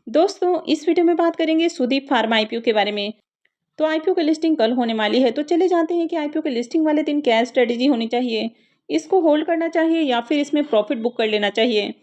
दोस्तों, इस वीडियो में बात करेंगे सुदीप फार्मा आईपीओ के बारे में। तो आईपीओ की लिस्टिंग कल होने वाली है, तो चले जानते हैं कि आईपीओ की लिस्टिंग वाले दिन क्या स्ट्रेटेजी होनी चाहिए। इसको होल्ड करना चाहिए या फिर इसमें प्रॉफिट बुक कर लेना चाहिए।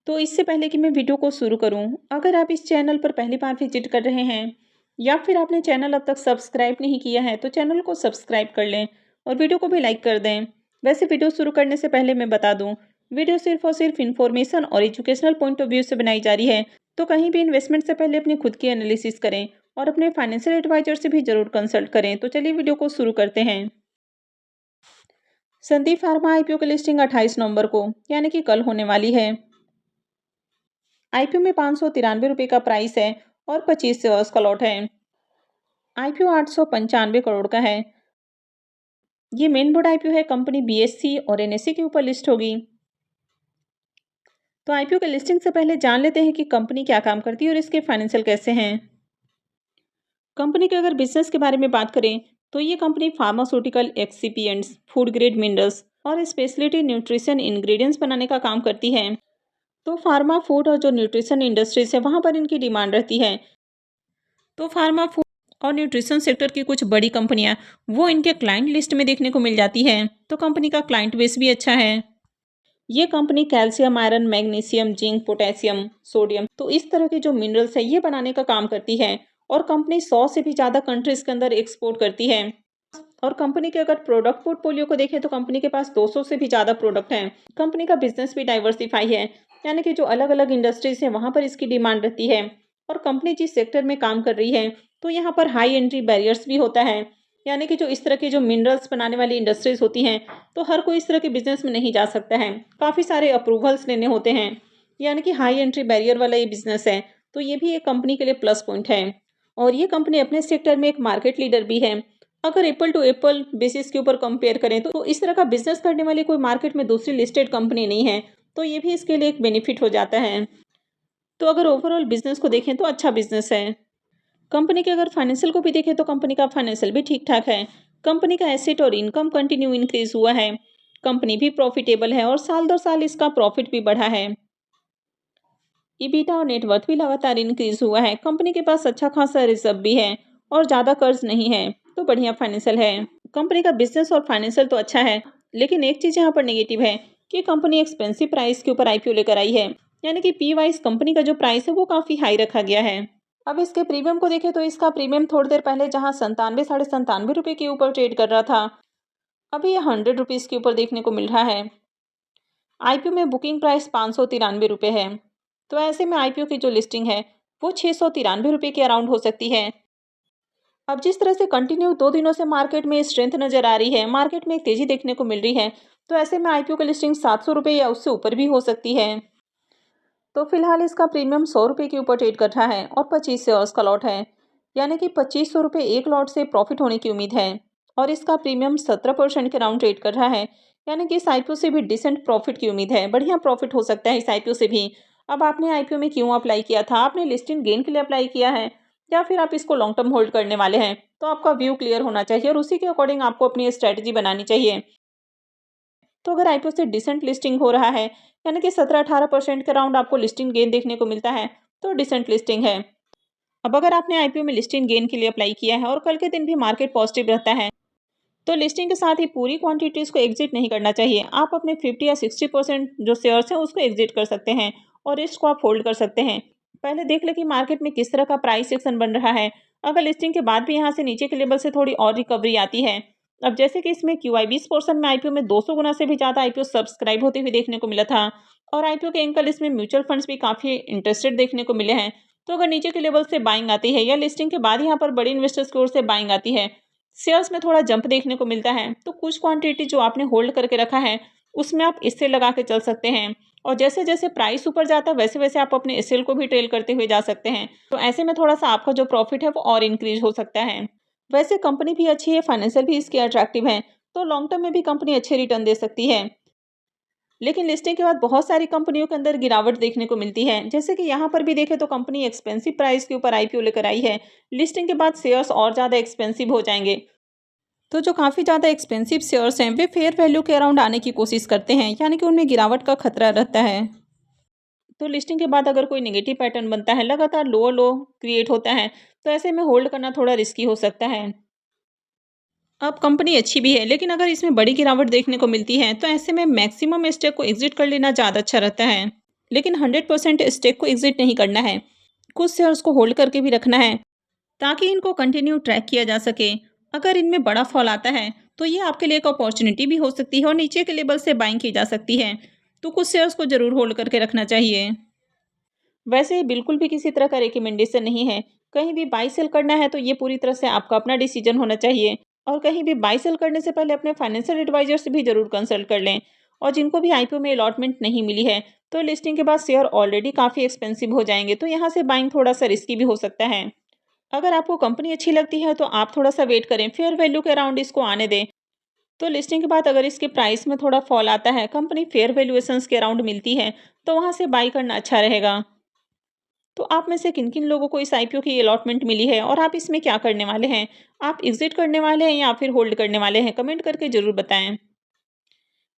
तो इससे पहले कि मैं वीडियो को शुरू करूं, अगर आप इस चैनल पर पहली बार विजिट कर रहे हैं या फिर आपने चैनल अब तक सब्सक्राइब नहीं किया है, तो चैनल को सब्सक्राइब कर लें और वीडियो को भी लाइक कर दें। वैसे वीडियो शुरू करने से पहले मैं बता दूं, वीडियो सिर्फ और सिर्फ इन्फॉर्मेशन और एजुकेशनल पॉइंट ऑफ व्यू से बनाई जा रही है। तो कहीं भी इन्वेस्टमेंट से पहले अपनी खुद की एनालिसिस करें और अपने फाइनेंशियल एडवाइजर से भी जरूर कंसल्ट करें। तो चलिए वीडियो को शुरू करते हैं। संदीप फार्मा आईपीओ की लिस्टिंग 28 नवंबर को यानी कि कल होने वाली है। आईपीओ में 593 का प्राइस है और 25 शेयर्स का लॉट है। आईपीओ 895 करोड़ का है। ये मेन बोर्ड आईपीओ है। कंपनी बीएससी और एनएससी के ऊपर लिस्ट होगी। तो आईपीओ के लिस्टिंग से पहले जान लेते हैं कि कंपनी क्या काम करती है और इसके फाइनेंशियल कैसे हैं। कंपनी के अगर बिजनेस के बारे में बात करें तो ये company pharmaceutical excipients, food grade minerals और स्पेशलिटी न्यूट्रिशन इंग्रेडिएंट्स बनाने का काम करती है। तो फार्मा फूड और जो न्यूट्रिशन इंडस्ट्रीज है वहाँ पर इनकी डिमांड रहती है। तो फार्मा फूड और न्यूट्रिशन सेक्टर की कुछ बड़ी कंपनियां वो इनके क्लाइंट लिस्ट में देखने को मिल जाती है। तो कंपनी का क्लाइंट बेस भी अच्छा है। ये company calcium, iron, magnesium, zinc, potassium, sodium तो इस तरह के जो मिनरल्स है ये बनाने का काम करती है। और कंपनी 100 से भी ज़्यादा कंट्रीज के अंदर एक्सपोर्ट करती है। और कंपनी के अगर प्रोडक्ट पोर्टफोलियो को देखें तो कंपनी के पास 200 से भी ज़्यादा प्रोडक्ट हैं। कंपनी का बिजनेस भी डाइवर्सिफाई है, यानी कि जो अलग अलग इंडस्ट्रीज हैं वहाँ पर इसकी डिमांड रहती है। और कंपनी जिस सेक्टर में काम कर रही है तो यहाँ पर हाई एंट्री बैरियर्स भी होता है, यानी कि जो इस तरह की जो मिनरल्स बनाने वाली इंडस्ट्रीज होती हैं तो हर कोई इस तरह के बिजनेस में नहीं जा सकता है। काफ़ी सारे अप्रूवल्स लेने होते हैं, यानी कि हाई एंट्री बैरियर वाला ये बिजनेस है। तो ये भी एक कंपनी के लिए प्लस पॉइंट है। और ये कंपनी अपने सेक्टर में एक मार्केट लीडर भी है। अगर एप्पल टू एप्पल बेसिस के ऊपर कंपेयर करें तो इस तरह का बिजनेस करने वाली कोई मार्केट में दूसरी लिस्टेड कंपनी नहीं है। तो ये भी इसके लिए एक बेनिफिट हो जाता है। तो अगर ओवरऑल बिजनेस को देखें तो अच्छा बिजनेस है। कंपनी के अगर फाइनेंशियल को भी देखें तो कंपनी का फाइनेंशियल भी ठीक ठाक है। कंपनी का एसेट और इनकम कंटिन्यू इंक्रीज हुआ है। कंपनी भी प्रॉफिटेबल है और साल दर साल इसका प्रॉफिट भी बढ़ा है। ईबिटा और नेटवर्थ भी लगातार इंक्रीज हुआ है। कंपनी के पास अच्छा खासा रिजर्व भी है और ज़्यादा कर्ज नहीं है। तो बढ़िया फाइनेंशियल है। कंपनी का बिजनेस और फाइनेंशियल तो अच्छा है, लेकिन एक चीज़ यहाँ पर नेगेटिव है कि कंपनी एक्सपेंसिव प्राइस के ऊपर आईपीओ लेकर आई है, यानी कि पी वाइज कंपनी का जो प्राइस है वो काफ़ी हाई रखा गया है। अब इसके प्रीमियम को देखें तो इसका प्रीमियम थोड़ी देर पहले जहाँ 97 साढ़े 97 रुपये के ऊपर ट्रेड कर रहा था, अभी ये 100 रुपीज़ के ऊपर देखने को मिल रहा है। आईपीओ में बुकिंग प्राइस 593 रुपये है। तो ऐसे में आईपीओ की जो लिस्टिंग है वो 693 रुपये के अराउंड हो सकती है। अब जिस तरह से कंटिन्यू 2 दिनों से मार्केट में स्ट्रेंथ नजर आ रही है, मार्केट में एक तेजी देखने को मिल रही है, तो ऐसे में आईपीओ की लिस्टिंग 700 रुपये या उससे ऊपर भी हो सकती है। तो फिलहाल इसका प्रीमियम 100 रुपये के ऊपर ट्रेड कर रहा है और 25 शेयर्स का लॉट है, यानी कि 2500 रुपये एक लॉट से प्रॉफिट होने की उम्मीद है। और इसका प्रीमियम 17% के राउंड ट्रेड कर रहा है, यानी कि इस आईपीओ से भी डिसेंट प्रॉफिट की उम्मीद है। बढ़िया प्रॉफिट हो सकता है इस आईपीओ से भी। अब आपने आईपीओ में क्यों अप्लाई किया था? आपने लिस्टिंग गेन के लिए अप्लाई किया है या फिर आप इसको लॉन्ग टर्म होल्ड करने वाले हैं? तो आपका व्यू क्लियर होना चाहिए और उसी के अकॉर्डिंग आपको अपनी स्ट्रैटेजी बनानी चाहिए। तो अगर आईपीओ से डिसेंट लिस्टिंग हो रहा है, यानी कि 17-18% के राउंड आपको लिस्टिंग गेन देखने को मिलता है, तो डिसेंट लिस्टिंग है। अब अगर आपने आईपीओ में लिस्टिंग गेन के लिए अप्लाई किया है और कल के दिन भी मार्केट पॉजिटिव रहता है, तो लिस्टिंग के साथ ही पूरी क्वांटिटीज को एग्जिट नहीं करना चाहिए। आप अपने 50 या 60% जो शेयर्स हैं उसको एग्जिट कर सकते हैं और रेस्ट को आप होल्ड कर सकते हैं। पहले देख लें कि मार्केट में किस तरह का प्राइस एक्शन बन रहा है। अगर लिस्टिंग के बाद भी यहाँ से नीचे के लेवल से थोड़ी और रिकवरी आती है, अब जैसे कि इसमें क्यूआईबीस पोर्शन में आईपीओ में 200 गुना से भी ज़्यादा आईपीओ सब्सक्राइब होते हुए देखने को मिला था। और आईपीओ के एंकल इसमें म्यूचुअल फंड्स भी काफ़ी इंटरेस्टेड देखने को मिले हैं। तो अगर नीचे के लेवल से बाइंग आती है या लिस्टिंग के बाद यहाँ पर बड़े इन्वेस्टर्स की ओर से बाइंग आती है, शेयर्स में थोड़ा जंप देखने को मिलता है, तो कुछ क्वांटिटी जो आपने होल्ड करके रखा है उसमें आप इससे लगा के चल सकते हैं। और जैसे जैसे प्राइस ऊपर जाता है वैसे वैसे आप अपने एसएल को भी ट्रेल करते हुए जा सकते हैं। तो ऐसे में थोड़ा सा आपका जो प्रॉफिट है वो और इंक्रीज हो सकता है। वैसे कंपनी भी अच्छी है, फाइनेंशियल भी इसकी अट्रैक्टिव है, तो लॉन्ग टर्म में भी कंपनी अच्छे रिटर्न दे सकती है। लेकिन लिस्टिंग के बाद बहुत सारी कंपनियों के अंदर गिरावट देखने को मिलती है। जैसे कि यहाँ पर भी देखें तो कंपनी एक्सपेंसिव प्राइस के ऊपर आईपीओ लेकर आई है। लिस्टिंग के बाद शेयर्स और ज़्यादा एक्सपेंसिव हो जाएंगे। तो जो काफ़ी ज़्यादा एक्सपेंसिव शेयर्स हैं वे फेयर वैल्यू के अराउंड आने की कोशिश करते हैं, यानी कि उनमें गिरावट का खतरा रहता है। तो लिस्टिंग के बाद अगर कोई नेगेटिव पैटर्न बनता है, लगातार लोअर लो क्रिएट होता है, तो ऐसे में होल्ड करना थोड़ा रिस्की हो सकता है। अब कंपनी अच्छी भी है, लेकिन अगर इसमें बड़ी गिरावट देखने को मिलती है, तो ऐसे में मैक्सिमम स्टेक को एग्जिट कर लेना ज़्यादा अच्छा रहता है। लेकिन 100% स्टेक को एग्जिट नहीं करना है। कुछ शेयर्स को होल्ड करके भी रखना है, ताकि इनको कंटिन्यू ट्रैक किया जा सके। अगर इनमें बड़ा फॉल आता है, तो ये आपके लिए एक अपॉर्चुनिटी भी हो सकती है और नीचे के लेवल से बाइंग की जा सकती है। तो कुछ शेयर्स को ज़रूर होल्ड करके रखना चाहिए। वैसे ये बिल्कुल भी किसी तरह का रिकमेंडेशन नहीं है। कहीं भी बाय सेल करना है तो ये पूरी तरह से आपका अपना डिसीजन होना चाहिए, और कहीं भी बाय सेल करने से पहले अपने फाइनेंशियल एडवाइजर से भी ज़रूर कंसल्ट कर लें। और जिनको भी आईपीओ में अलॉटमेंट नहीं मिली है, तो लिस्टिंग के बाद शेयर ऑलरेडी काफ़ी एक्सपेंसिव हो जाएंगे, तो यहाँ से बाइंग थोड़ा सा रिस्की भी हो सकता है। अगर आपको कंपनी अच्छी लगती है तो आप थोड़ा सा वेट करें, फेयर वैल्यू के अराउंड इसको आने दें। तो लिस्टिंग के बाद अगर इसके प्राइस में थोड़ा फॉल आता है, कंपनी फेयर वैल्यूएशंस के अराउंड मिलती है, तो वहाँ से बाई करना अच्छा रहेगा। तो आप में से किन-किन लोगों को इस आईपीओ की अलॉटमेंट मिली है और आप इसमें क्या करने वाले हैं? आप एग्ज़िट करने वाले हैं या फिर होल्ड करने वाले हैं? कमेंट करके ज़रूर बताएँ।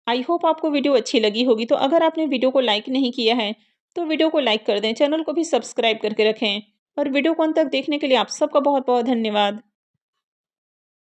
आई होप आपको वीडियो अच्छी लगी होगी। तो अगर आपने वीडियो को लाइक नहीं किया है, तो वीडियो को लाइक कर दें, चैनल को भी सब्सक्राइब करके रखें। और वीडियो को अंत तक देखने के लिए आप सबका बहुत-बहुत धन्यवाद।